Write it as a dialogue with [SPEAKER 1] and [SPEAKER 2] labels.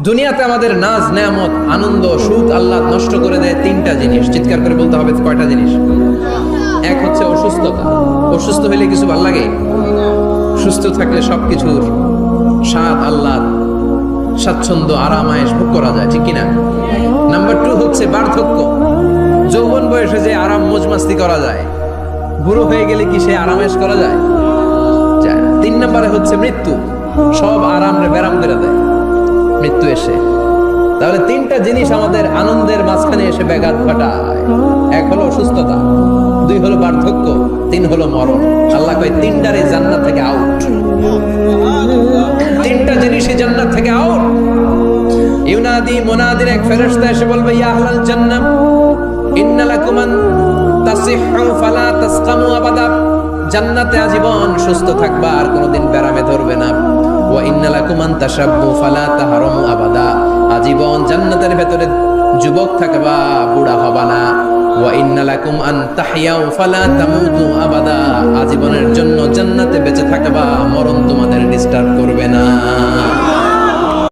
[SPEAKER 1] দুনিয়াতে আমাদের নাজ নেয়ামত আনন্দ সুখ আল্লাহ নষ্ট করে দেয় তিনটা জিনিস। চিৎকার করে বলতে হবে কয়টা জিনিস? এক হচ্ছে অসুস্থতা। অসুস্থ হইলে কিছু ভাল লাগে? সুস্থ থাকলে সবকিছুর স্বাদ আল্লাহ স্বাচ্ছন্দ্য আরাম আয়েশ ভোগ করা যায়, ঠিক কিনা? নাম্বার 2 হচ্ছে বার্ধক্য। যৌবন বয়সে যে আরাম মজমাস্তি করা যায়, বুড়ো হয়ে গেলে কি সে আরাম আয়েশ করা যায়? যায় না। 3 নম্বরে হচ্ছে মৃত্যু। সব আরাম রে বেরাম করে দেয় মৃত্যু এসে। তাহলে তিনটা জিনিস আমাদের আনন্দের মাঝখানে এসে ব্যাঘাত ঘটায়। এক হলো অসুস্থতা, 2 হলো বার্ধক্য, 3 হলো মরণ। আল্লাহ কয় তিনটারে জান্নাত থেকে আউট। তিনটা জিনিসই জান্নাত থেকে আউট। ইউনাদি মুনাদির এক ফেরেশতা এসে বলবে, ইয়া আহলাল জান্নাহ ইন্না লাকুম আন তাসিহু ফালা তাসকামু আবাদা। জান্নাতে আজীবন সুস্থ থাকবা, আর কোনোদিন ব্যারামে ধরবে না। ওয়া ইন্না লাকুম আন তাশাব্বু ফালা তাহরামু আবাদা। আজীবন জান্নাতের ভেতরে যুবক থাকবা, বুড়া হবা না। ওয়া ইন্না লাকুম আন তাহইয়াউ ফালা তামুতু আবাদা। আজীবনের জন্য জান্নাতে বেঁচে থাকবা, মরণ তোমাদের ডিস্টার্ব করবে না।